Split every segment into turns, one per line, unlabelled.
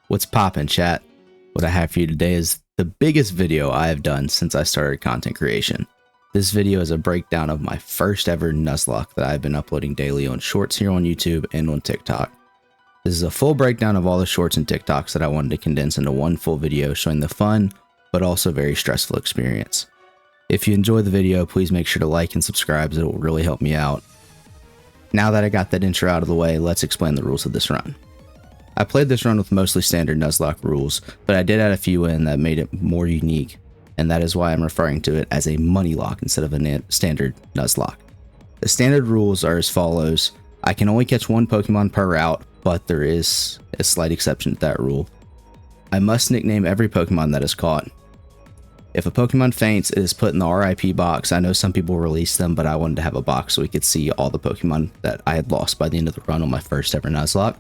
What's poppin', chat? What I have for you today is the biggest video I have done since I started content creation. This video is a breakdown of my first ever Nuzlocke that I've been uploading daily on shorts here on YouTube and on TikTok. This is a full breakdown of all the shorts and TikToks that I wanted to condense into one full video showing the fun, but also very stressful experience. If you enjoy the video, please make sure to like and subscribe, as it will really help me out. Now that I got that intro out of the way, let's explain the rules of this run. I played this run with mostly standard Nuzlocke rules, but I did add a few in that made it more unique, and that is why I'm referring to it as a Moneylocke instead of a standard Nuzlocke. The standard rules are as follows. I can only catch one Pokemon per route, but there is a slight exception to that rule. I must nickname every Pokemon that is caught. If a Pokemon faints, it is put in the RIP box. I know some people release them, but I wanted to have a box so we could see all the Pokemon that I had lost by the end of the run on my first ever Nuzlocke.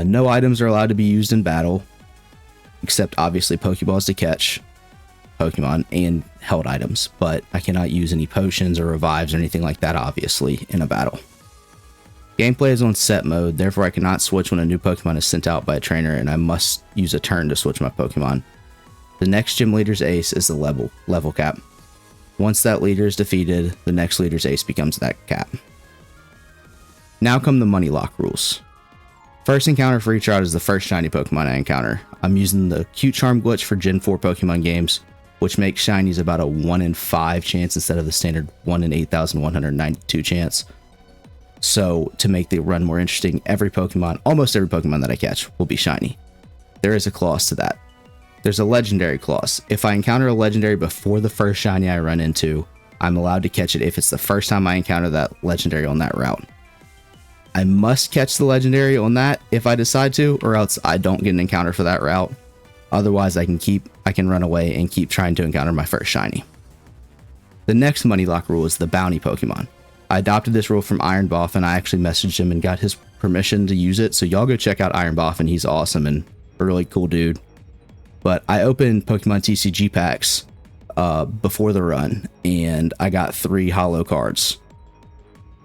No items are allowed to be used in battle, except obviously Pokeballs to catch Pokemon and held items, but I cannot use any potions or revives or anything like that, obviously, in a battle. Gameplay is on set mode, therefore I cannot switch when a new Pokemon is sent out by a trainer, and I must use a turn to switch my Pokemon. The next gym leader's ace is the level cap. Once that leader is defeated, the next leader's ace becomes that cap. Now come the Moneylocke rules. First encounter for each route is the first shiny Pokemon I encounter. I'm using the Cute Charm glitch for Gen 4 Pokemon games, which makes shinies about a 1 in 5 chance instead of the standard 1 in 8,192 chance. So to make the run more interesting, almost every Pokemon that I catch will be shiny. There is a clause to that. There's a legendary clause. If I encounter a legendary before the first shiny I run into, I'm allowed to catch it if it's the first time I encounter that legendary on that route. I must catch the legendary on that if I decide to, or else I don't get an encounter for that route. Otherwise, I can run away and keep trying to encounter my first shiny. The next Moneylocke rule is the bounty Pokemon. I adopted this rule from Iron Boff, and I actually messaged him and got his permission to use it. So y'all go check out Iron Boff, and he's awesome and a really cool dude. But I opened Pokemon TCG packs before the run, and I got 3 holo cards.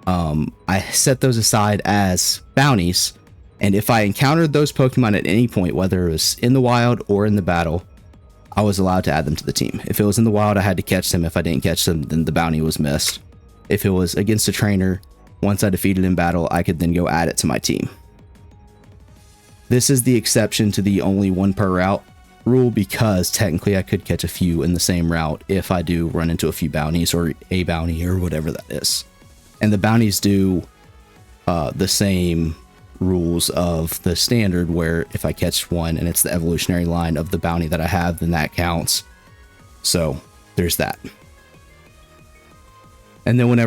I set those aside as bounties, and if I encountered those Pokemon at any point, whether it was in the wild or in the battle, I was allowed to add them to the team. If it was in the wild, I had to catch them. If I didn't catch them, then the bounty was missed. If it was against a trainer, once I defeated in battle, I could then go add it to my team. This is the exception to the only 1 per route rule, because technically I could catch a few in the same route if I do run into a few bounties or a bounty or whatever that is. And the bounties do the same rules of the standard, where if I catch one and it's the evolutionary line of the bounty that I have, then that counts. So there's that. And then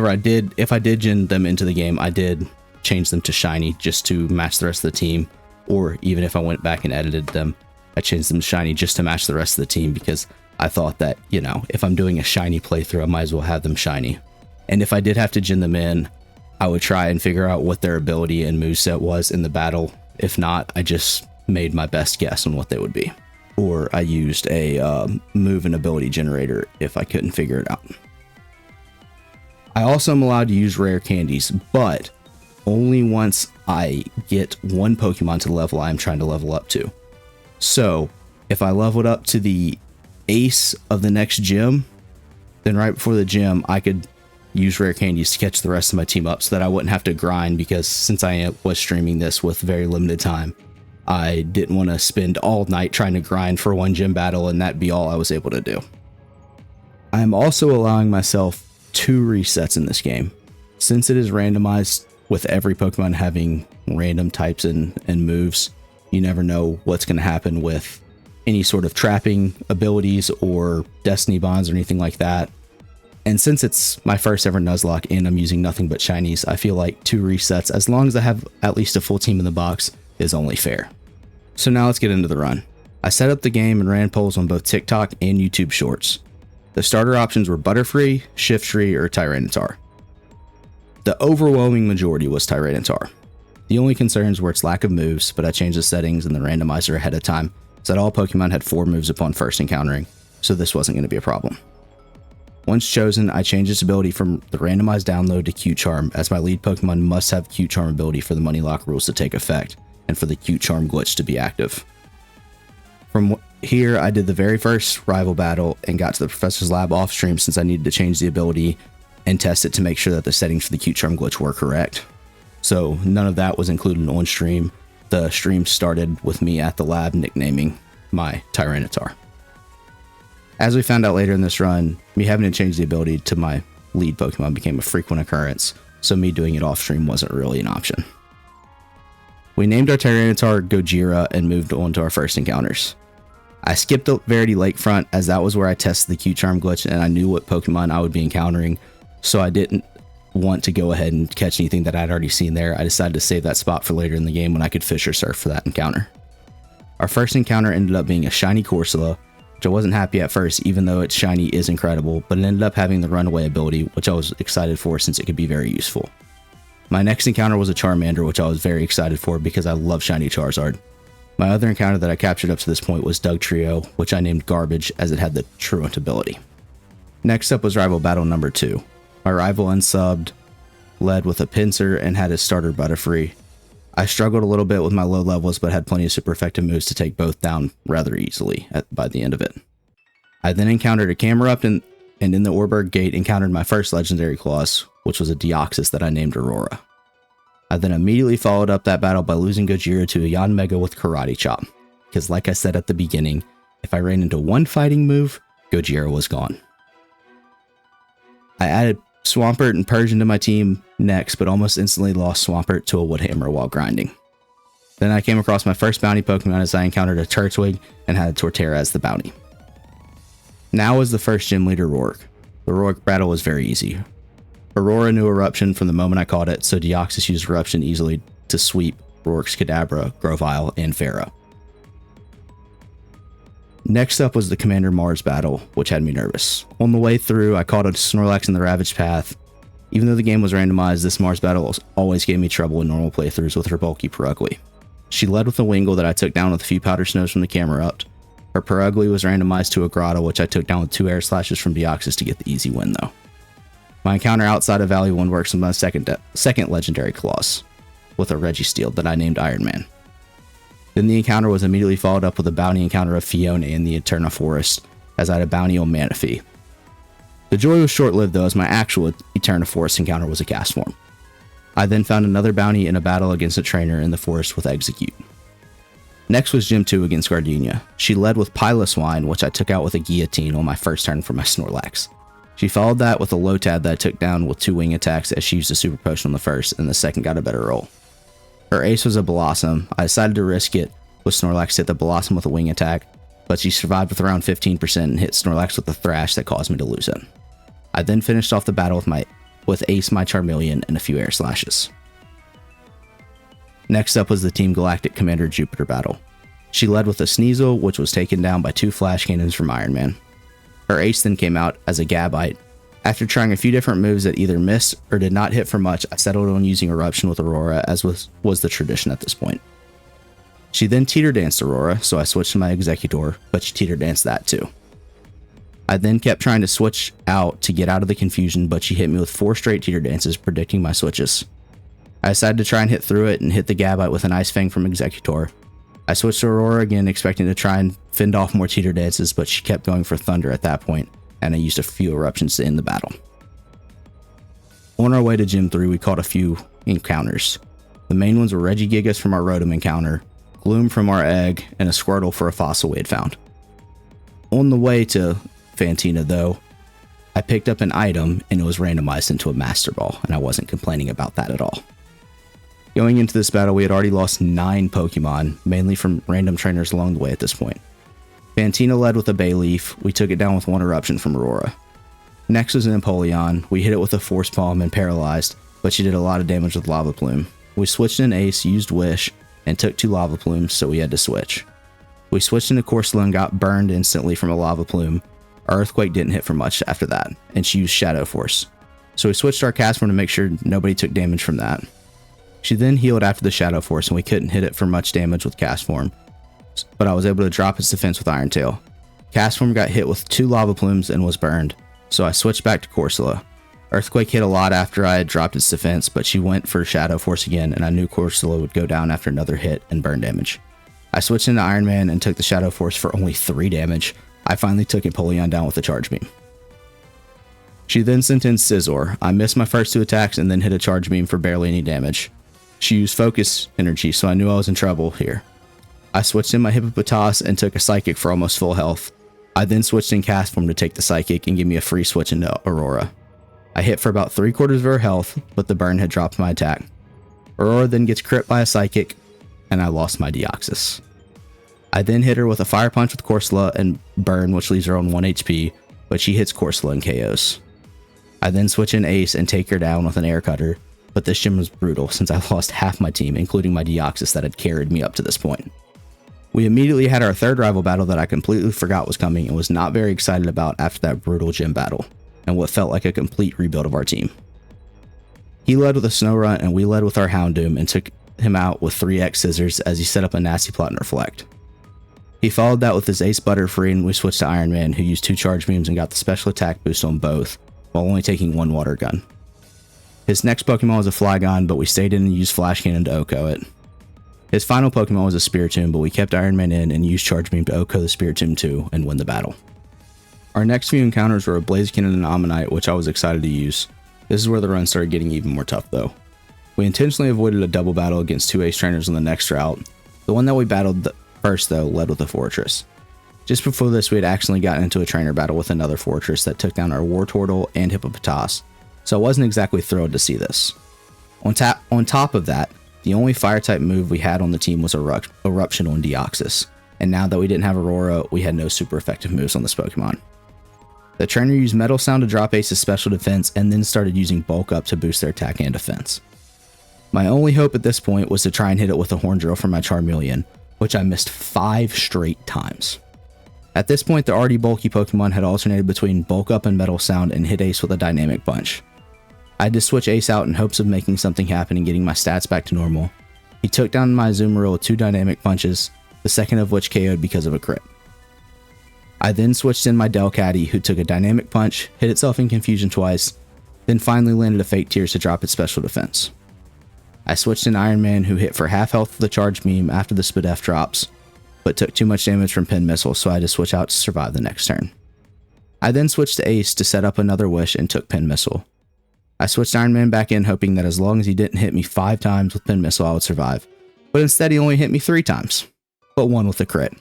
if I did gen them into the game, I did change them to shiny just to match the rest of the team. Or even if I went back and edited them, I changed them to shiny just to match the rest of the team, because I thought that, if I'm doing a shiny playthrough, I might as well have them shiny. And if I did have to gen them in, I would try and figure out what their ability and moveset was in the battle. If not, I just made my best guess on what they would be. Or I used a move and ability generator if I couldn't figure it out. I also am allowed to use rare candies, but only once I get one Pokemon to the level I'm trying to level up to. So if I leveled up to the ace of the next gym, then right before the gym, I could use rare candies to catch the rest of my team up so that I wouldn't have to grind, because since I was streaming this with very limited time, I didn't want to spend all night trying to grind for one gym battle and that be all I was able to do. I am also allowing myself 2 resets in this game. Since it is randomized with every Pokemon having random types and moves, you never know what's going to happen with any sort of trapping abilities or destiny bonds or anything like that. And since it's my first ever Nuzlocke and I'm using nothing but shinies, I feel like 2 resets, as long as I have at least a full team in the box, is only fair. So now let's get into the run. I set up the game and ran polls on both TikTok and YouTube Shorts. The starter options were Butterfree, Shiftry, or Tyranitar. The overwhelming majority was Tyranitar. The only concerns were its lack of moves, but I changed the settings in the randomizer ahead of time so that all Pokemon had 4 moves upon first encountering, so this wasn't going to be a problem. Once chosen, I changed its ability from the randomized download to Cute Charm, as my lead Pokemon must have Cute Charm ability for the Moneylocke rules to take effect, and for the cute charm glitch to be active. From here, I did the very first rival battle and got to the professor's lab off stream since I needed to change the ability and test it to make sure that the settings for the cute charm glitch were correct. So none of that was included on stream. The stream started with me at the lab nicknaming my Tyranitar. As we found out later in this run, me having to change the ability to my lead Pokemon became a frequent occurrence, so me doing it off stream wasn't really an option. We named our Tyranitar Gojira and moved on to our first encounters. I skipped the Verity Lakefront as that was where I tested the cute charm glitch and I knew what Pokemon I would be encountering, so I didn't want to go ahead and catch anything that I'd already seen there. I decided to save that spot for later in the game when I could fish or surf for that encounter. Our first encounter ended up being a shiny Corsola, which I wasn't happy at first even though its shiny is incredible, but it ended up having the runaway ability, which I was excited for since it could be very useful. My next encounter was a Charmander, which I was very excited for because I love shiny Charizard. My other encounter that I captured up to this point was Dugtrio, which I named Garbage as it had the Truant ability. Next up was rival battle number 2. My rival unsubbed, led with a Pinsir, and had his starter Butterfree. I struggled a little bit with my low levels, but had plenty of super effective moves to take both down rather easily by the end of it. I then encountered a Camerupt and in the Orberg Gate encountered my first legendary Claws, which was a Deoxys that I named Aurora. I then immediately followed up that battle by losing Gojira to a Yanmega with Karate Chop, because like I said at the beginning, if I ran into one fighting move, Gojira was gone. I added Swampert and Persian to my team next, but almost instantly lost Swampert to a Woodhammer while grinding. Then I came across my first bounty Pokemon as I encountered a Turtwig and had Torterra as the bounty. Now is the first gym leader Rourke. The Rourke battle was very easy. Aurora knew Eruption from the moment I caught it, so Deoxys used Eruption easily to sweep Rourke's Kadabra, Grovyle, and Pharaoh. Next up was the Commander Mars battle, which had me nervous. On the way through, I caught a Snorlax in the Ravaged Path. Even though the game was randomized, this Mars battle always gave me trouble in normal playthroughs with her bulky Perugly. She led with a Wingull that I took down with a few Powder Snows from the Camerupt. Her Perugly was randomized to a Grotto, which I took down with 2 Air Slashes from Deoxys to get the easy win though. My encounter outside of Valley 1 works with my second legendary Claws, with a Registeel that I named Iron Man. Then the encounter was immediately followed up with a bounty encounter of Fiona in the Eterna Forest, as I had a bounty on Manaphy. The joy was short-lived though, as my actual Eterna Forest encounter was a Castform. I then found another bounty in a battle against a trainer in the forest with Execute. Next was Gym 2 against Gardenia. She led with Piloswine, which I took out with a Guillotine on my first turn for my Snorlax. She followed that with a Lotad that I took down with 2 wing attacks as she used a Super Potion on the first, and the second got a better roll. Her ace was a Blossom. I decided to risk it with Snorlax to hit the Blossom with a wing attack, but she survived with around 15% and hit Snorlax with a Thrash that caused me to lose it. I then finished off the battle with Ace my Charmeleon and a few Air Slashes. Next up was the Team Galactic Commander Jupiter battle. She led with a Sneasel, which was taken down by 2 Flash Cannons from Iron Man. Her ace then came out as a Gabite. After trying a few different moves that either missed or did not hit for much, I settled on using Eruption with Aurora, as was the tradition at this point. She then Teeter Danced Aurora, so I switched to my Executor, but she Teeter Danced that too. I then kept trying to switch out to get out of the confusion, but she hit me with 4 straight Teeter Dances, predicting my switches. I decided to try and hit through it and hit the Gabite with an Ice Fang from Executor. I switched to Aurora again, expecting to try and fend off more Teeter Dances, but she kept going for Thunder at that point, and I used a few Eruptions to end the battle. On our way to Gym 3, we caught a few encounters. The main ones were Regigigas from our Rotom encounter, Gloom from our egg, and a Squirtle for a fossil we had found. On the way to Fantina though, I picked up an item and it was randomized into a Master Ball, and I wasn't complaining about that at all. Going into this battle, we had already lost 9 Pokemon, mainly from random trainers along the way at this point. Fantina led with a Bayleaf. We took it down with 1 Eruption from Aurora. Next was an Empoleon. We hit it with a Force Palm and paralyzed, but she did a lot of damage with Lava Plume. We switched in Ace, used Wish, and took 2 Lava Plumes, so we had to switch. We switched into Corsola and got burned instantly from a Lava Plume. Our Earthquake didn't hit for much after that, and she used Shadow Force. So we switched our Castform to make sure nobody took damage from that. She then healed after the Shadow Force, and we couldn't hit it for much damage with Castform, but I was able to drop its defense with Iron Tail. Castform got hit with 2 Lava Plumes and was burned, so I switched back to Corsola. Earthquake hit a lot after I had dropped its defense, but she went for Shadow Force again, and I knew Corsola would go down after another hit and burn damage. I switched into Iron Man and took the Shadow Force for only 3 damage. I finally took Empoleon down with a Charge Beam. She then sent in Scizor. I missed my first 2 attacks and then hit a Charge Beam for barely any damage. She used Focus Energy, so I knew I was in trouble here. I switched in my Hippopotas and took a Psychic for almost full health. I then switched in Cast Form to take the Psychic and give me a free switch into Aurora. I hit for about 3/4 of her health, but the burn had dropped my attack. Aurora then gets crit by a Psychic, and I lost my Deoxys. I then hit her with a Fire Punch with Corsola and burn, which leaves her on 1 HP, but she hits Corsola and KOs. I then switch in Ace and take her down with an Air Cutter, but this gym was brutal since I lost half my team, including my Deoxys that had carried me up to this point. We immediately had our 3rd rival battle that I completely forgot was coming and was not very excited about after that brutal gym battle, and what felt like a complete rebuild of our team. He led with a Snorunt and we led with our Houndoom and took him out with 3x Scissors as he set up a nasty plot and Reflect. He followed that with his Ace Butterfree and we switched to Iron Man, who used 2 Charge Beams and got the special attack boost on both, while only taking 1 Water Gun. His next Pokemon was a Flygon, but we stayed in and used Flash Cannon to OHKO it. His final Pokemon was a Spiritomb, but we kept Iron Man in and used Charge Beam to OHKO the Spiritomb too and win the battle. Our next few encounters were a Blaziken and an Ammonite, which I was excited to use. This is where the run started getting even more tough though. We intentionally avoided a double battle against 2 Ace Trainers on the next route. The one that we battled first though led with a Fortress. Just before this, we had accidentally gotten into a trainer battle with another Fortress that took down our Wartortle and Hippopotas, so I wasn't exactly thrilled to see this. On top of that, the only Fire-type move we had on the team was Eruption on Deoxys, and now that we didn't have Aurora, we had no super effective moves on this Pokemon. The trainer used Metal Sound to drop Ace's special defense and then started using Bulk Up to boost their attack and defense. My only hope at this point was to try and hit it with a Horn Drill for my Charmeleon, which I missed 5 straight times. At this point, the already bulky Pokemon had alternated between Bulk Up and Metal Sound and hit Ace with a Dynamic Punch. I had to switch Ace out in hopes of making something happen and getting my stats back to normal. He took down my Azumarill with 2 Dynamic Punches, the second of which KO'd because of a crit. I then switched in my Delcatty, who took a Dynamic Punch, hit itself in Confusion twice, then finally landed a Fake Tears to drop its special defense. I switched in Iron Man, who hit for half health with a Charge Beam after the Spadef drops, but took too much damage from Pin Missile, so I had to switch out to survive the next turn. I then switched to Ace to set up another Wish and took Pin Missile. I switched Iron Man back in, hoping that as long as he didn't hit me 5 times with Pin Missile, I would survive, but instead he only hit me 3 times, but 1 with a crit,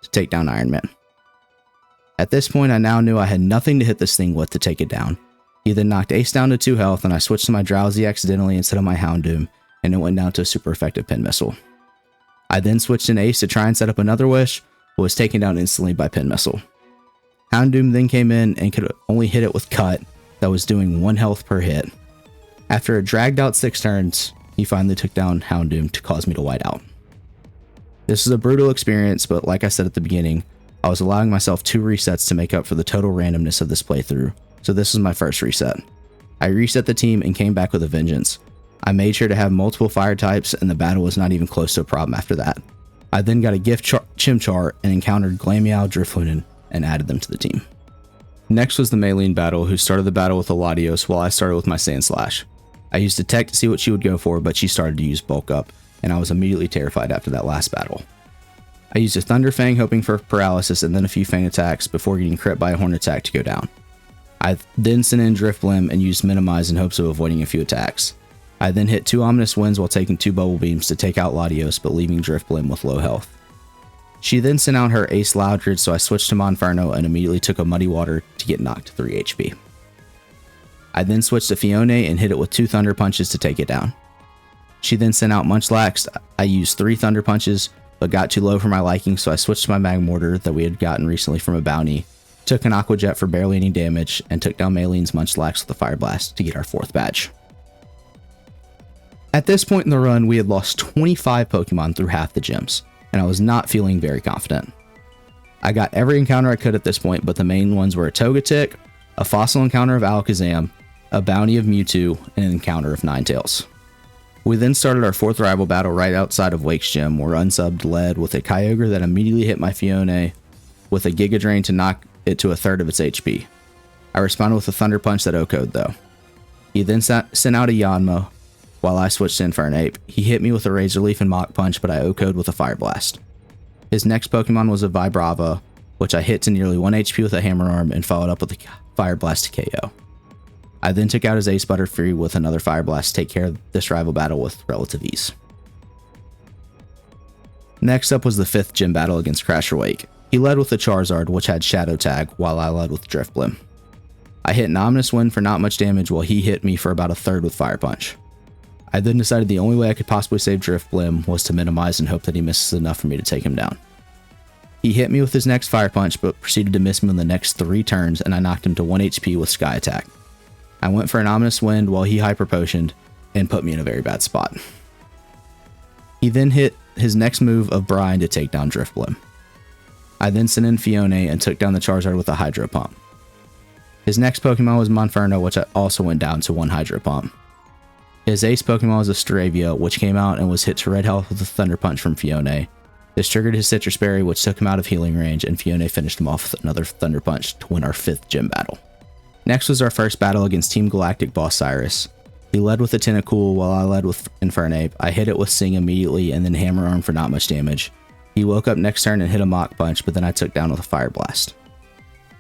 to take down Iron Man. At this point, I now knew I had nothing to hit this thing with to take it down. He then knocked Ace down to 2 health, and I switched to my Drowsy accidentally instead of my Houndoom, and it went down to a super effective Pin Missile. I then switched in Ace to try and set up another Wish, but was taken down instantly by Pin Missile. Houndoom then came in and could only hit it with Cut, that was doing 1 health per hit. After it dragged out 6 turns, he finally took down Houndoom to cause me to white out. This was a brutal experience, but like I said at the beginning, I was allowing myself 2 resets to make up for the total randomness of this playthrough, so this was my first reset. I reset the team and came back with a vengeance. I made sure to have multiple fire types, and the battle was not even close to a problem after that. I then got a gift Chimchar and encountered Glameow, Drifloon, and added them to the team. Next was the Maylene battle, who started the battle with a Latios while I started with my Sandslash. I used a Tech to see what she would go for, but she started to use Bulk Up, and I was immediately terrified after that last battle. I used a Thunder Fang hoping for paralysis and then a few Fang attacks before getting crit by a Horn attack to go down. I then sent in Drifblim and used Minimize in hopes of avoiding a few attacks. I then hit 2 Ominous Winds while taking 2 Bubble Beams to take out Latios, but leaving Drifblim with low health. She then sent out her Ace Loudred, so I switched to Monferno and immediately took a Muddy Water to get knocked to 3 HP. I then switched to Fione and hit it with 2 Thunder Punches to take it down. She then sent out Munchlax. I used 3 Thunder Punches, but got too low for my liking, so I switched to my Magmortar that we had gotten recently from a bounty, took an Aqua Jet for barely any damage, and took down Maylene's Munchlax with a Fire Blast to get our 4th badge. At this point in the run, we had lost 25 Pokemon through half the gyms, and I was not feeling very confident. I got every encounter I could at this point, but the main ones were a Togetic, a fossil encounter of Alakazam, a bounty of Mewtwo, and an encounter of Ninetales. We then started our 4th rival battle right outside of Wake's gym, where Unsubbed led with a Kyogre that immediately hit my Fione with a Giga Drain to knock it to 1/3 of its HP. I responded with a Thunder Punch that OHKO'd though. He then sent out a Yanma while I switched to Infernape. He hit me with a Razor Leaf and Mach Punch, but I OHKO'd with a Fire Blast. His next Pokemon was a Vibrava, which I hit to nearly 1 HP with a Hammer Arm and followed up with a Fire Blast to KO. I then took out his Ace Butterfree with another Fire Blast to take care of this rival battle with relative ease. Next up was the 5th gym battle against Crasher Wake. He led with a Charizard, which had Shadow Tag, while I led with Drifblim. I hit an Ominous Wind for not much damage, while he hit me for about a third with Fire Punch. I then decided the only way I could possibly save Drifblim was to minimize and hope that he misses enough for me to take him down. He hit me with his next Fire Punch, but proceeded to miss me on the next 3 turns, and I knocked him to 1 HP with Sky Attack. I went for an Ominous Wind while he Hyper Potioned and put me in a very bad spot. He then hit his next move of Brine to take down Drifblim. I then sent in Fione and took down the Charizard with a Hydro Pump. His next Pokemon was Monferno, which I also went down to 1 Hydro Pump. His ace Pokemon was a Staravia, which came out and was hit to red health with a Thunder Punch from Fione. This triggered his Citrus Berry, which took him out of healing range, and Fione finished him off with another Thunder Punch to win our 5th gym battle. Next was our first battle against Team Galactic Boss Cyrus. He led with a Tentacool while I led with Infernape. I hit it with Sing immediately and then Hammer Arm for not much damage. He woke up next turn and hit a Mach Punch, but then I took down with a Fire Blast.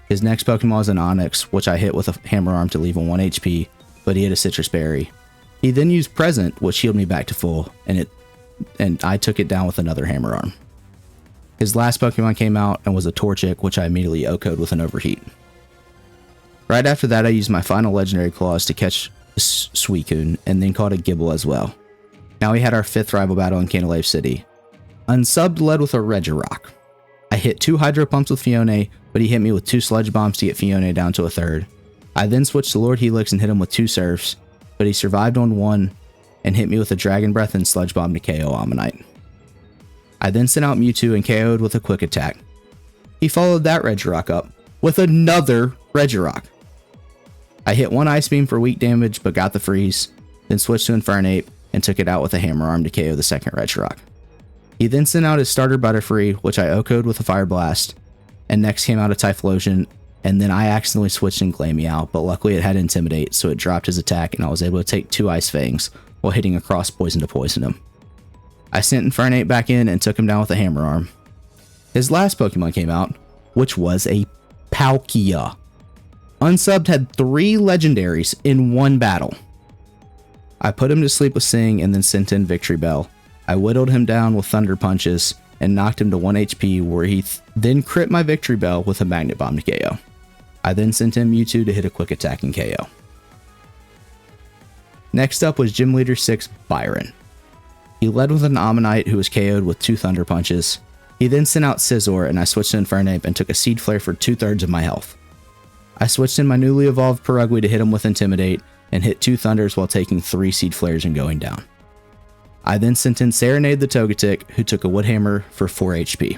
His next Pokemon was an Onix, which I hit with a Hammer Arm to leave him 1 HP, but he hit a Citrus Berry. He then used Present, which healed me back to full, and I took it down with another Hammer Arm. His last Pokemon came out and was a Torchic, which I immediately OHKO'd with an Overheat. Right after that, I used my final Legendary Claws to catch Suicune, and then caught a Gible as well. Now we had our 5th rival battle in Canalave City. Unsubbed led with a Regirock. I hit 2 Hydro Pumps with Fione, but he hit me with 2 Sludge Bombs to get Fione down to a third. I then switched to Lord Helix and hit him with 2 Surfs, but he survived on 1 and hit me with a Dragon Breath and Sludge Bomb to KO Ammonite. I then sent out Mewtwo and KO'd with a Quick Attack. He followed that Regirock up with another Regirock. I hit 1 Ice Beam for weak damage, but got the freeze, then switched to Infernape and took it out with a Hammer Arm to KO the second Regirock. He then sent out his starter Butterfree, which I OHKO'd with a Fire Blast, and next came out a Typhlosion, and then I accidentally switched in Glameow, but luckily it had Intimidate, so it dropped his attack and I was able to take 2 Ice Fangs while hitting a Cross Poison to poison him. I sent Infernape back in and took him down with a Hammer Arm. His last Pokemon came out, which was a Palkia. Unsubbed had 3 legendaries in 1 battle. I put him to sleep with Sing and then sent in Victory Bell. I whittled him down with Thunder Punches and knocked him to 1 HP, where he then crit my Victory Bell with a Magnet Bomb to KO. I then sent in Mewtwo to hit a Quick Attack and KO. Next up was Gym Leader 6 Byron. He led with an Ammonite who was KO'd with 2 Thunder Punches. He then sent out Scizor and I switched to Infernape and took a Seed Flare for 2/3 of my health. I switched in my newly evolved Perugui to hit him with Intimidate and hit 2 Thunders while taking 3 Seed Flares and going down. I then sent in Serenade the Togetic, who took a Wood Hammer for 4 HP.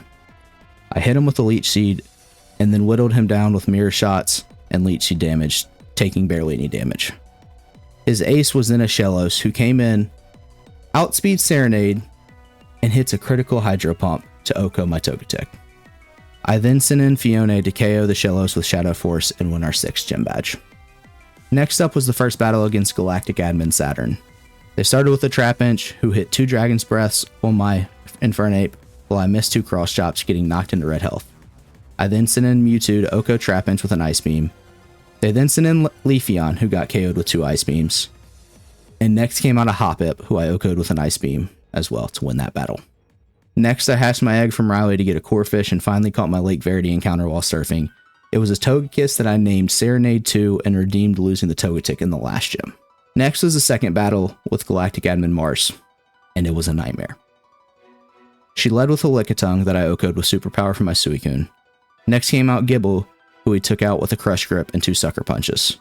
I hit him with a Leech Seed and then whittled him down with Mirror Shots and Leech Seed damage, taking barely any damage. His ace was then a Shellos, who came in, outspeeds Serenade, and hits a critical Hydro Pump to OHKO my Togetic. I then sent in Fione to KO the Shellos with Shadow Force and win our 6th gym badge. Next up was the first battle against Galactic Admin Saturn. They started with a Trapinch, who hit 2 Dragon's Breaths on my Infernape, while I missed 2 Cross Chops, getting knocked into red health. I then sent in Mewtwo to OHKO Trapinch with an Ice Beam. They then sent in Leafeon, who got KO'd with 2 Ice Beams. And next came out a Hoppip, who I OHKO'd with an Ice Beam as well to win that battle. Next, I hatched my egg from Riley to get a Corphish and finally caught my Lake Verity encounter while surfing. It was a Togekiss that I named Serenade 2 and redeemed losing the Togetic in the last gym. Next was the second battle with Galactic Admin Mars, and it was a nightmare. She led with a Lickitung that I OHKO'd with Superpower from my Suicune. Next came out Gible, who he took out with a Crush Grip and 2 Sucker Punches.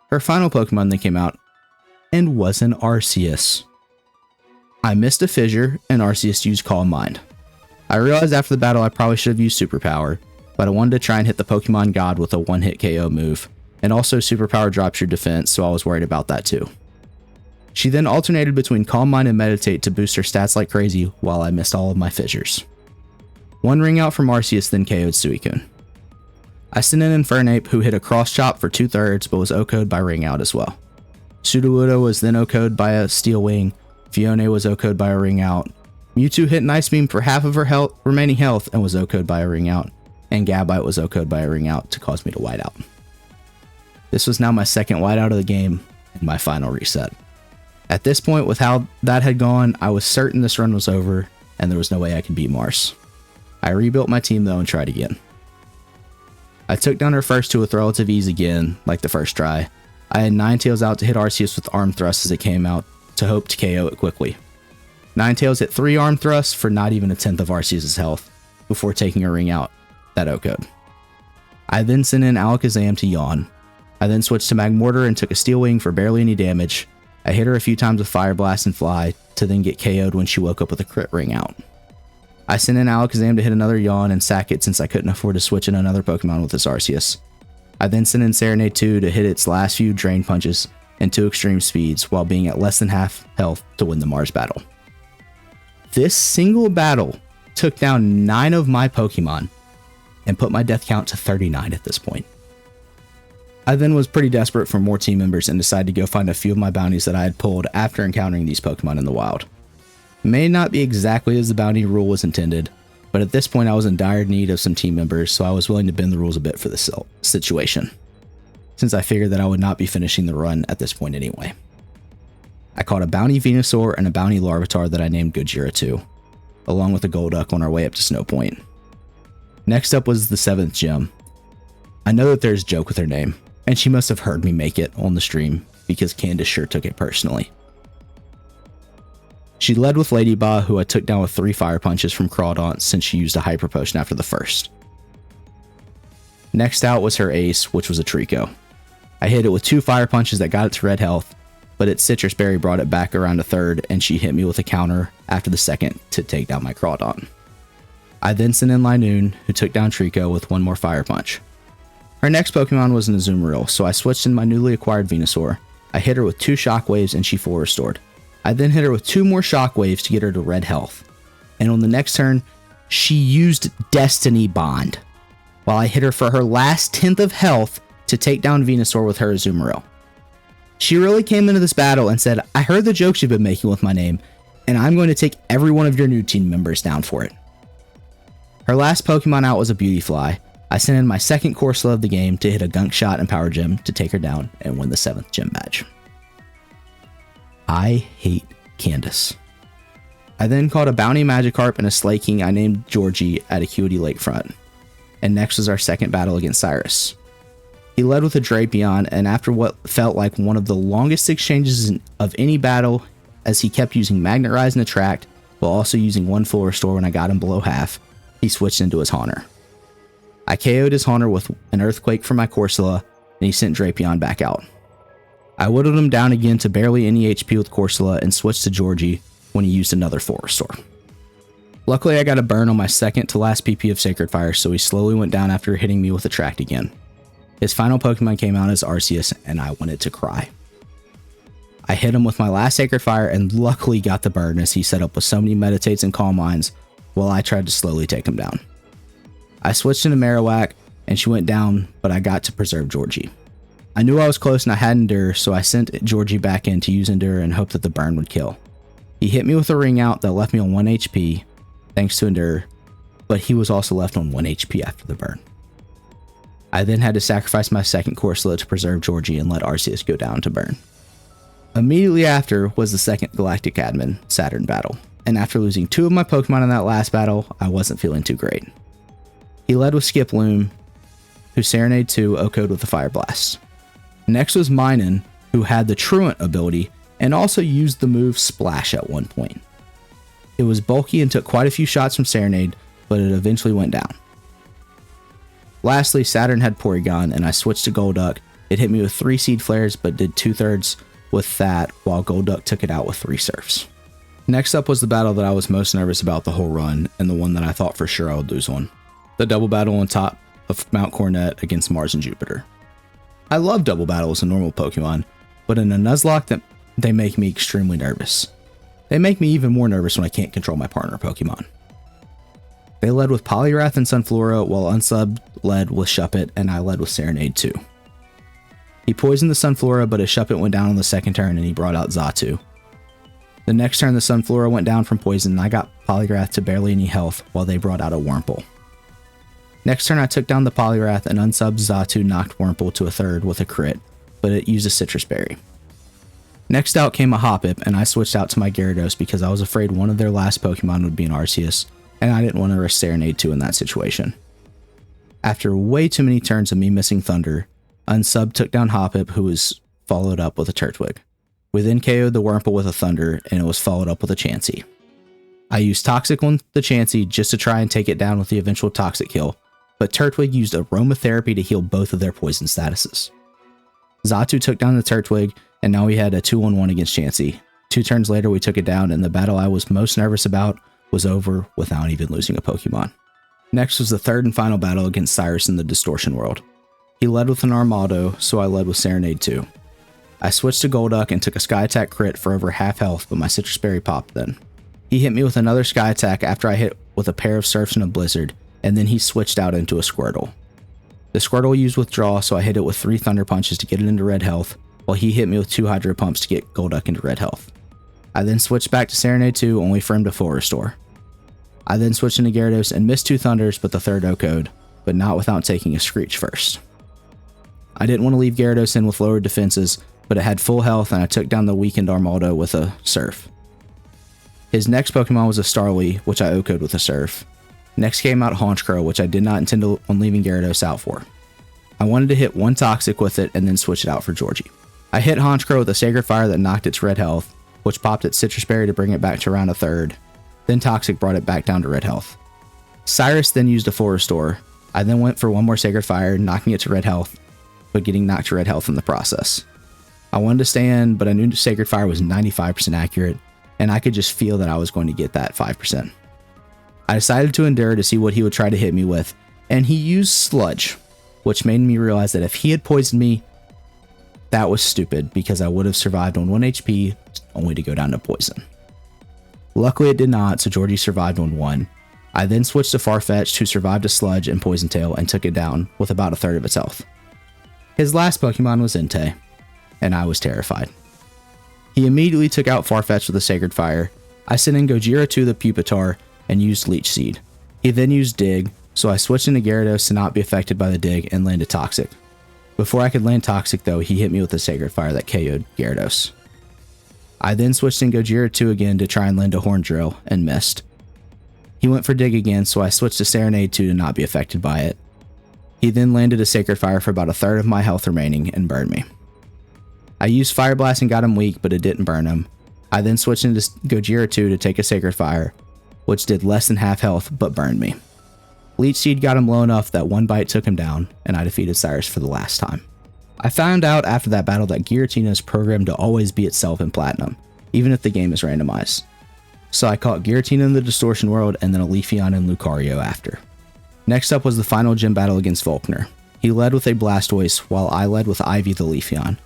Her final Pokemon then came out, and was an Arceus. I missed a Fissure, and Arceus used Calm Mind. I realized after the battle I probably should have used Superpower, but I wanted to try and hit the Pokemon God with a 1-hit KO move, and also Superpower drops your defense, so I was worried about that too. She then alternated between Calm Mind and Meditate to boost her stats like crazy, while I missed all of my Fissures. 1 Ring Out from Arceus then KO'd Suicune. I sent in Infernape, who hit a Cross Chop for 2/3 but was OHKO'd by Ring Out as well. Sudowoodo was then OHKO'd by a Steel Wing, Fione was OHKO'd by a Ring Out, Mewtwo hit an Ice Beam for half of her remaining health and was OHKO'd by a Ring Out, and Gabite was OHKO'd by a Ring Out to cause me to white out. This was now my second whiteout of the game and my final reset. At this point, with how that had gone, I was certain this run was over and there was no way I could beat Mars. I rebuilt my team though and tried again. I took down her first two with relative ease again, like the first try. I had Ninetales out to hit Arceus with arm thrusts as it came out to hope to KO it quickly. Ninetales hit 3 arm thrusts for not even a tenth of Arceus' health before taking a Ring Out that OHKO'd. I then sent in Alakazam to yawn. I then switched to Magmortar and took a Steel Wing for barely any damage. I hit her a few times with Fire Blast and Fly to then get KO'd when she woke up with a crit Ring Out. I sent in Alakazam to hit another yawn and sack it since I couldn't afford to switch in another Pokemon with this Arceus. I then sent in Serenade 2 to hit its last few Drain Punches and 2 extreme speeds while being at less than half health to win the Mars battle. This single battle took down 9 of my Pokemon and put my death count to 39 at this point. I then was pretty desperate for more team members and decided to go find a few of my bounties that I had pulled after encountering these Pokemon in the wild. It may not be exactly as the bounty rule was intended, but at this point I was in dire need of some team members, so I was willing to bend the rules a bit for this situation, since I figured that I would not be finishing the run at this point anyway. I caught a bounty Venusaur and a bounty Larvitar that I named Gojira 2, along with a Golduck on our way up to Snow Point. Next up was the 7th gym. I know that there's a joke with her name, and she must have heard me make it on the stream because Candace sure took it personally. She led with Ladybah, who I took down with 3 Fire Punches from Crawdaunt since she used a Hyper Potion after the first. Next out was her ace, which was a Trico. I hit it with 2 Fire Punches that got it to red health, but its Citrus Berry brought it back around a third and she hit me with a counter after the second to take down my Crawdaunt. I then sent in Linoone, who took down Trico with 1 more Fire Punch. Her next Pokemon was an Azumarill, so I switched in my newly acquired Venusaur. I hit her with 2 Shockwaves and she full restored. I then hit her with 2 more Shockwaves to get her to red health. And on the next turn, she used Destiny Bond, while I hit her for her last 10th of health to take down Venusaur with her Azumarill. She really came into this battle and said, I heard the jokes you've been making with my name, and I'm going to take every one of your new team members down for it. Her last Pokemon out was a Beautyfly. I sent in my second Corsola of the game to hit a Gunk Shot and Power Gem to take her down and win the 7th gym badge. I hate Candace. I then caught a Bounty Magikarp and a Slaking I named Georgie at Acuity Lakefront. And next was our second battle against Cyrus. He led with a Drapion, and after what felt like one of the longest exchanges of any battle, as he kept using Magnet Rise and Attract, while also using 1 full restore when I got him below half, he switched into his Haunter. I KO'd his Haunter with an Earthquake from my Corsola, and he sent Drapion back out. I whittled him down again to barely any HP with Corsola and switched to Georgie when he used another full restore. Luckily I got a burn on my second to last PP of Sacred Fire, so he slowly went down after hitting me with Attract again. His final Pokemon came out as Arceus, and I wanted to cry. I hit him with my last Sacred Fire and luckily got the burn as he set up with so many Meditates and Calm Minds while I tried to slowly take him down. I switched into Marowak and she went down, but I got to preserve Georgie. I knew I was close and I had Endure, so I sent Georgie back in to use Endure and hoped that the burn would kill. He hit me with a Ring Out that left me on 1 HP, thanks to Endure, but he was also left on 1 HP after the burn. I then had to sacrifice my second Corsola to preserve Georgie and let Arceus go down to burn. Immediately after was the second Galactic Admin Saturn battle, and after losing 2 of my Pokemon in that last battle, I wasn't feeling too great. He led with Skiploom, who Serenade 2 OHKO'd with a Fire Blast. Next was Minun, who had the Truant ability and also used the move Splash at one point. It was bulky and took quite a few shots from Serenade, but it eventually went down. Lastly, Saturn had Porygon, and I switched to Golduck. It hit me with 3 Seed Flares, but did 2/3 with that, while Golduck took it out with 3 Surfs. Next up was the battle that I was most nervous about the whole run, and the one that I thought for sure I would lose on. The double battle on top of Mount Coronet against Mars and Jupiter. I love double battles in normal Pokemon, but in a Nuzlocke, they make me extremely nervous. They make me even more nervous when I can't control my partner Pokemon. They led with Poliwrath and Sunflora, while Unsubbed led with Shuppet, and I led with Serenade 2. He poisoned the Sunflora, but his Shuppet went down on the second turn and he brought out Xatu. The next turn the Sunflora went down from poison and I got Polywrath to barely any health while they brought out a Wurmple. Next turn I took down the Polywrath and unsubbed Xatu knocked Wurmple to a third with a crit, but it used a Citrus Berry. Next out came a Hoppip and I switched out to my Gyarados because I was afraid one of their last Pokemon would be an Arceus and I didn't want to risk Serenade 2 in that situation. After way too many turns of me missing Thunder, Unsub took down Hoppip, who was followed up with a Turtwig. We then KO'd the Wurmple with a Thunder and it was followed up with a Chansey. I used Toxic on the Chansey just to try and take it down with the eventual Toxic kill, but Turtwig used Aromatherapy to heal both of their poison statuses. Xatu took down the Turtwig, and now we had a 2-on-1 against Chansey. 2 turns later we took it down, and the battle I was most nervous about was over without even losing a Pokemon. Next was the third and final battle against Cyrus in the Distortion World. He led with an Armaldo, so I led with Serenade 2. I switched to Golduck and took a Sky Attack crit for over half health, but my Citrus Berry popped then. He hit me with another Sky Attack after I hit with a pair of Surfs and a Blizzard, and then he switched out into a Squirtle. The Squirtle used Withdraw, so I hit it with 3 Thunder Punches to get it into red health, while he hit me with 2 Hydro Pumps to get Golduck into red health. I then switched back to Serenade 2, only for him to full restore. I then switched into Gyarados and missed 2 Thunders, but the third OHKO'd, but not without taking a Screech first. I didn't want to leave Gyarados in with lowered defenses, but it had full health and I took down the weakened Armaldo with a Surf. His next Pokemon was a Starly, which I OHKO'd with a Surf. Next came out Honchkrow, which I did not intend on leaving Gyarados out for. I wanted to hit 1 Toxic with it and then switch it out for Georgie. I hit Honchkrow with a Sacred Fire that knocked its red health, which popped its Citrus Berry to bring it back to around a third. Then Toxic brought it back down to red health. Cyrus then used a full restore. I then went for 1 more Sacred Fire, knocking it to red health, but getting knocked to red health in the process. I wanted to stay in, but I knew Sacred Fire was 95% accurate, and I could just feel that I was going to get that 5%. I decided to endure to see what he would try to hit me with, and he used Sludge, which made me realize that if he had poisoned me, that was stupid because I would have survived on 1 HP only to go down to poison. Luckily it did not, so Georgie survived on 1. I then switched to Farfetch'd, who survived a Sludge and Poison Tail and took it down with about a third of its health. His last Pokemon was Entei, and I was terrified. He immediately took out Farfetch'd with a Sacred Fire. I sent in Gojira to the Pupitar and used Leech Seed. He then used Dig, so I switched into Gyarados to not be affected by the Dig and landed Toxic. Before I could land Toxic though, he hit me with a Sacred Fire that KO'd Gyarados. I then switched in Gojira 2 again to try and land a Horn Drill and missed. He went for Dig again, so I switched to Serenade 2 to not be affected by it. He then landed a Sacred Fire for about a third of my health remaining and burned me. I used Fire Blast and got him weak, but it didn't burn him. I then switched into Gojira 2 to take a Sacred Fire, which did less than half health but burned me. Leech Seed got him low enough that 1 bite took him down, and I defeated Cyrus for the last time. I found out after that battle that Giratina is programmed to always be itself in Platinum, even if the game is randomized. So I caught Giratina in the Distortion World and then a Leafeon and Lucario after. Next up was the final gym battle against Volkner. He led with a Blastoise while I led with Ivy the Leafeon.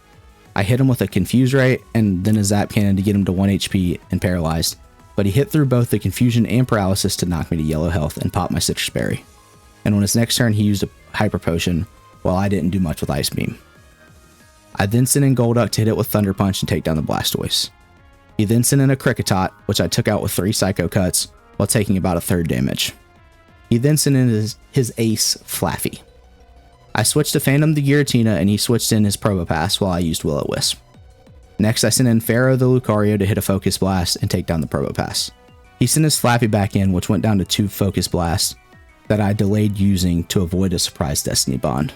I hit him with a Confuse Ray and then a Zap Cannon to get him to 1 HP and paralyzed, but he hit through both the Confusion and Paralysis to knock me to yellow health and pop my Citrus Berry. And on his next turn he used a Hyper Potion while I didn't do much with Ice Beam. I then sent in Golduck to hit it with Thunder Punch and take down the Blastoise. He then sent in a Kricketot, which I took out with 3 Psycho Cuts while taking about a third damage. He then sent in his ace, Flaffy. I switched to Phantom the Giratina and he switched in his Probopass while I used Will-O-Wisp. Next I sent in Pharaoh the Lucario to hit a Focus Blast and take down the Probopass. He sent his Flaffy back in, which went down to 2 Focus Blasts that I delayed using to avoid a surprise Destiny Bond.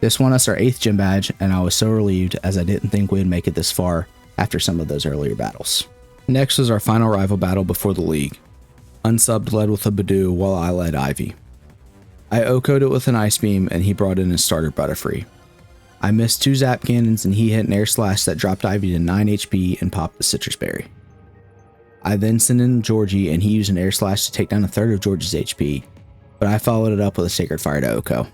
This won us our 8th gym badge, and I was so relieved as I didn't think we would make it this far after some of those earlier battles. Next was our final rival battle before the league. Unsubbed led with a Badoo while I led Ivy. I OHKO'd it with an Ice Beam and he brought in his starter Butterfree. I missed 2 Zap Cannons and he hit an Air Slash that dropped Ivy to 9 HP and popped the Citrus Berry. I then sent in Georgie and he used an Air Slash to take down a third of Georgie's HP, but I followed it up with a Sacred Fire to OHKO.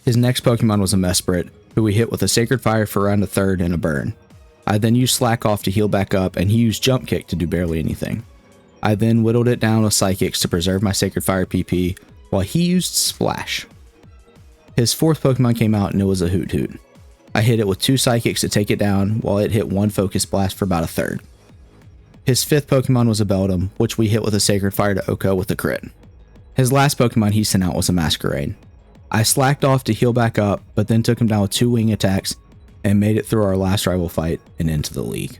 His next Pokemon was a Mesprit, who we hit with a Sacred Fire for around a third and a burn. I then used Slack Off to heal back up and he used Jump Kick to do barely anything. I then whittled it down with Psychics to preserve my Sacred Fire PP while he used Splash. His 4th Pokemon came out and it was a Hoot Hoot. I hit it with 2 Psychics to take it down, while it hit 1 Focus Blast for about a third. His 5th Pokemon was a Beldum, which we hit with a Sacred Fire to Oko with a crit. His last Pokemon he sent out was a Masquerain. I slacked off to heal back up, but then took him down with 2 wing attacks and made it through our last rival fight and into the league.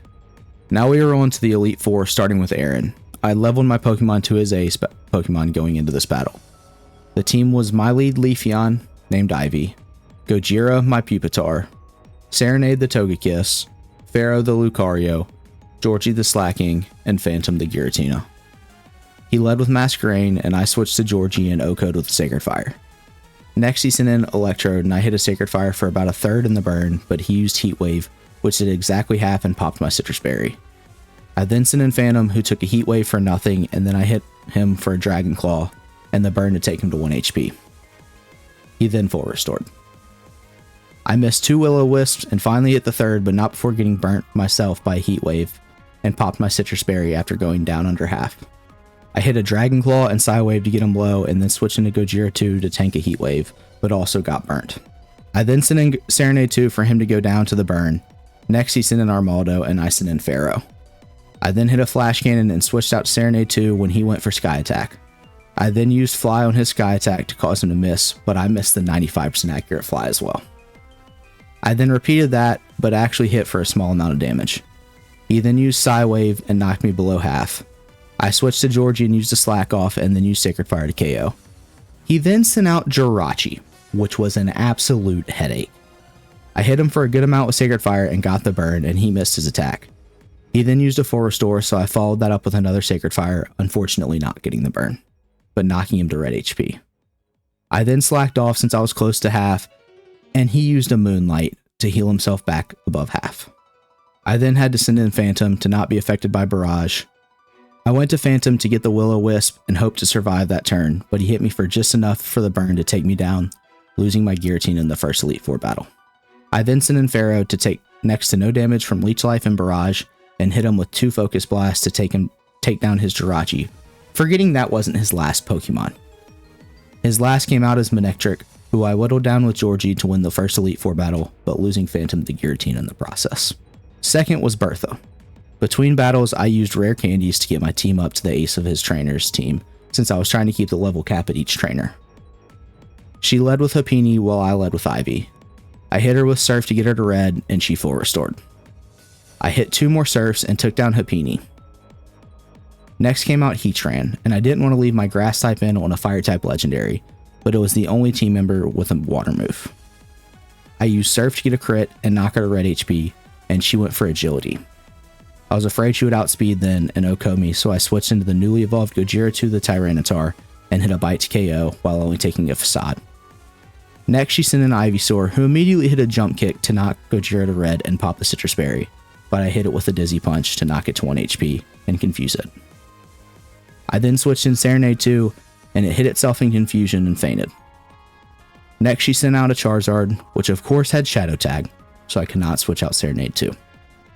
Now we are on to the Elite Four, starting with Aaron. I leveled my Pokemon to his ace Pokemon going into this battle. The team was my lead Leafeon, named Ivy, Gojira my Pupitar, Serenade the Togekiss, Pharaoh the Lucario, Georgie the Slacking, and Phantom the Giratina. He led with Masquerain, and I switched to Georgie and Oko'd with Sacred Fire. Next he sent in Electrode, and I hit a Sacred Fire for about a third in the burn, but he used Heat Wave, which did exactly half and popped my Citrus Berry. I then sent in Phantom, who took a Heat Wave for nothing, and then I hit him for a Dragon Claw, and the burn to take him to 1 HP. He then full restored. I missed 2 Will-O-Wisps and finally hit the third, but not before getting burnt myself by a Heat Wave, and popped my Citrus Berry after going down under half. I hit a Dragon Claw and Psy Wave to get him low, and then switched into Gojira 2 to tank a Heat Wave, but also got burnt. I then sent in Serenade 2 for him to go down to the burn. Next he sent in Armaldo, and I sent in Pharaoh. I then hit a Flash Cannon and switched out to Serenade 2 when he went for Sky Attack. I then used Fly on his Sky Attack to cause him to miss, but I missed the 95% accurate Fly as well. I then repeated that, but actually hit for a small amount of damage. He then used Psy Wave and knocked me below half. I switched to Georgie and used a Slack Off and then used Sacred Fire to KO. He then sent out Jirachi, which was an absolute headache. I hit him for a good amount with Sacred Fire and got the burn, and he missed his attack. He then used a full restore, so I followed that up with another Sacred Fire, unfortunately not getting the burn, but knocking him to red HP. I then slacked off since I was close to half, and he used a Moonlight to heal himself back above half. I then had to send in Phantom to not be affected by Barrage. I went to Phantom to get the Will-O-Wisp and hoped to survive that turn, but he hit me for just enough for the burn to take me down, losing my Giratina in the first Elite Four battle. I then sent in Pharaoh to take next to no damage from Leech Life and Barrage, and hit him with 2 Focus Blasts to take down his Jirachi, forgetting that wasn't his last Pokemon. His last came out as Manectric, who I whittled down with Georgie to win the first Elite Four battle, but losing Phantom to Giratina in the process. Second was Bertha. Between battles, I used rare candies to get my team up to the ace of his trainer's team, since I was trying to keep the level cap at each trainer. She led with Happiny while I led with Ivy. I hit her with Surf to get her to red, and she full restored. I hit 2 more Surfs and took down Happiny. Next came out Heatran, and I didn't want to leave my grass type in on a fire type legendary, but it was the only team member with a water move. I used Surf to get a crit and knock her to red HP, and she went for agility. I was afraid she would outspeed then and Oko me, so I switched into the newly evolved Gojira to the Tyranitar and hit a Bite to KO while only taking a Facade. Next she sent in Ivysaur, who immediately hit a Jump Kick to knock Gojira to red and pop the Citrus Berry, but I hit it with a Dizzy Punch to knock it to 1 HP and confuse it. I then switched in Serenade 2, and it hit itself in confusion and fainted. Next she sent out a Charizard, which of course had Shadow Tag, so I could not switch out Serenade 2.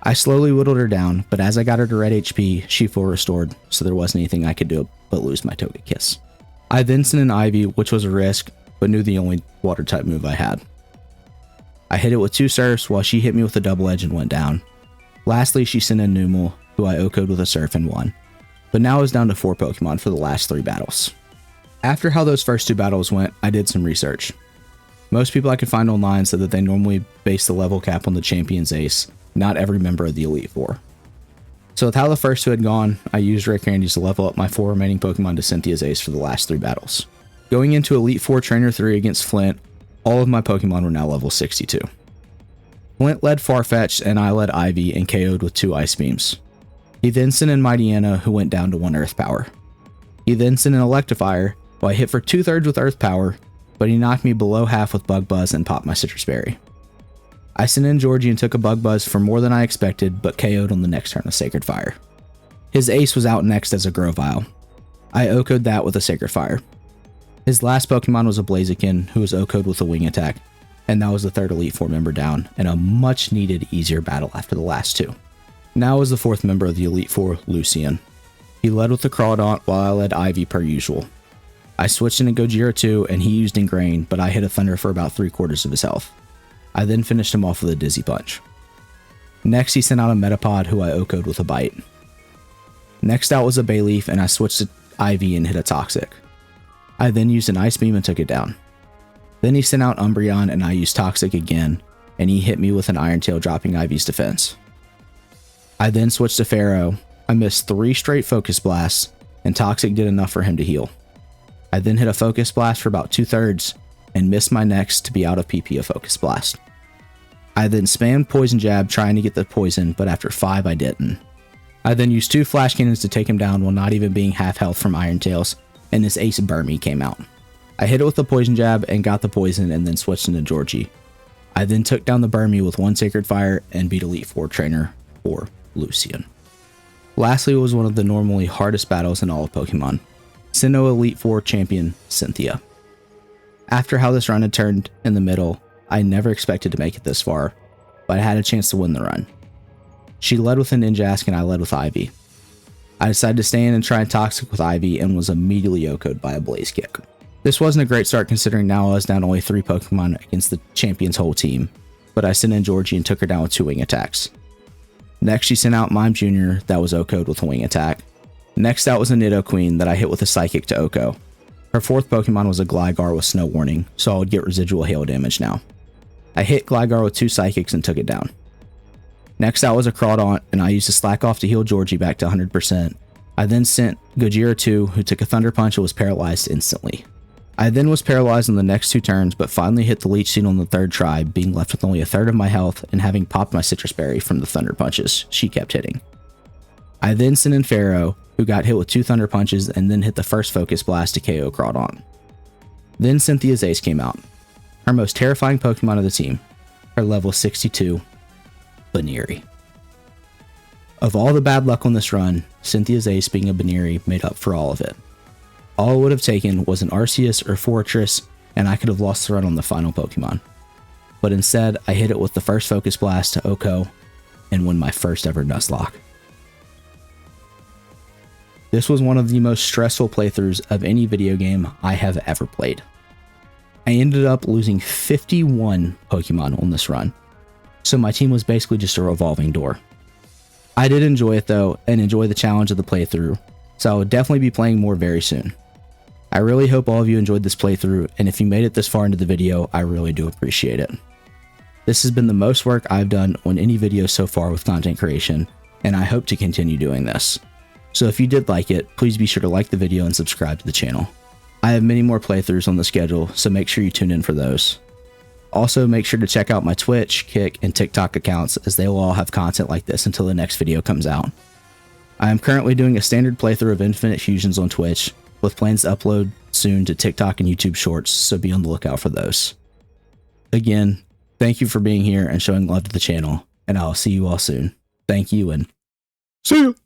I slowly whittled her down, but as I got her to red HP, she full restored, so there wasn't anything I could do but lose my Togekiss. I then sent in Ivy, which was a risk, but knew the only water type move I had. I hit it with 2 Surfs while she hit me with a Double Edge and went down. Lastly, she sent in Numel, who I Oko'd with a Surf and won. But now I was down to 4 Pokemon for the last 3 battles. After how those first 2 battles went, I did some research. Most people I could find online said that they normally base the level cap on the champion's ace, not every member of the Elite Four. So with how the first 2 had gone, I used rare candies to level up my 4 remaining Pokemon to Cynthia's ace for the last 3 battles. Going into Elite Four Trainer 3 against Flint, all of my Pokemon were now level 62. Flint led Farfetch'd and I led Ivy and KO'd with 2 Ice Beams. He then sent in Mightyena, who went down to 1 Earth Power. He then sent in Electivire, who I hit for 2/3 with Earth Power, but he knocked me below half with Bug Buzz and popped my Citrus Berry. I sent in Georgie and took a Bug Buzz for more than I expected, but KO'd on the next turn with Sacred Fire. His ace was out next as a Grovyle. I Oko'd that with a Sacred Fire. His last Pokemon was a Blaziken, who was Oko'd with a Wing Attack, and that was the 3rd Elite Four member down, and a much needed easier battle after the last 2. Now was the 4th member of the Elite Four, Lucian. He led with the Crawdaunt while I led Ivy per usual. I switched into Gojira 2 and he used Ingrain, but I hit a Thunder for about 3/4 of his health. I then finished him off with a Dizzy Punch. Next, he sent out a Metapod who I OHKO'd with a Bite. Next out was a Bayleaf, and I switched to Ivy and hit a Toxic. I then used an Ice Beam and took it down. Then he sent out Umbreon, and I used Toxic again, and he hit me with an Iron Tail, dropping Ivy's defense. I then switched to Pharaoh. I missed 3 straight Focus Blasts, and Toxic did enough for him to heal. I then hit a Focus Blast for about 2/3, and missed my next to be out of PP of Focus Blast. I then spammed Poison Jab trying to get the poison, but after 5 I didn't. I then used 2 Flash Cannons to take him down while not even being half health from Iron Tails, and this Ace Burmy came out. I hit it with the Poison Jab and got the poison and then switched into Georgie. I then took down the Burmy with 1 Sacred Fire and beat Elite 4 trainer for Lucian. Lastly was one of the normally hardest battles in all of Pokemon, Sinnoh Elite 4 champion Cynthia. After how this run had turned in the middle, I never expected to make it this far, but I had a chance to win the run. She led with a Ninjask and I led with Ivy. I decided to stay in and try and Toxic with Ivy and was immediately OHKO'd by a Blaze Kick. This wasn't a great start considering now I was down only 3 Pokemon against the champion's whole team, but I sent in Georgie and took her down with 2 wing attacks. Next she sent out Mime Jr. that was OHKO'd with a wing attack. Next out was a Nidoqueen that I hit with a Psychic to OHKO. Her 4th Pokemon was a Gligar with Snow Warning, so I would get residual hail damage now. I hit Gligar with 2 Psychics and took it down. Next out was a Crawdaunt, and I used a Slack Off to heal Georgie back to 100%. I then sent Gojira 2, who took a Thunder Punch and was paralyzed instantly. I then was paralyzed on the next 2 turns, but finally hit the Leech Seed on the 3rd try, being left with only 1/3 of my health and having popped my Citrus Berry from the Thunder Punches she kept hitting. I then sent in Pharaoh, who got hit with 2 Thunder Punches and then hit the first Focus Blast to KO Crawdaunt. Then Cynthia's Ace came out, her most terrifying Pokemon of the team, her level 62, Baneri. Of all the bad luck on this run, Cynthia's Ace being a Baneri made up for all of it. All it would have taken was an Arceus or Fortress, and I could have lost the run on the final Pokemon. But instead, I hit it with the first Focus Blast to OHKO and win my first ever Nuzlocke. This was one of the most stressful playthroughs of any video game I have ever played. I ended up losing 51 Pokemon on this run, so my team was basically just a revolving door. I did enjoy it though, and enjoy the challenge of the playthrough, so I will definitely be playing more very soon. I really hope all of you enjoyed this playthrough, and if you made it this far into the video, I really do appreciate it. This has been the most work I've done on any video so far with content creation, and I hope to continue doing this. So if you did like it, please be sure to like the video and subscribe to the channel. I have many more playthroughs on the schedule, so make sure you tune in for those. Also, make sure to check out my Twitch, Kick, and TikTok accounts, as they will all have content like this until the next video comes out. I am currently doing a standard playthrough of Infinite Fusions on Twitch, with plans to upload soon to TikTok and YouTube Shorts, so be on the lookout for those. Again, thank you for being here and showing love to the channel, and I'll see you all soon. Thank you, and see you!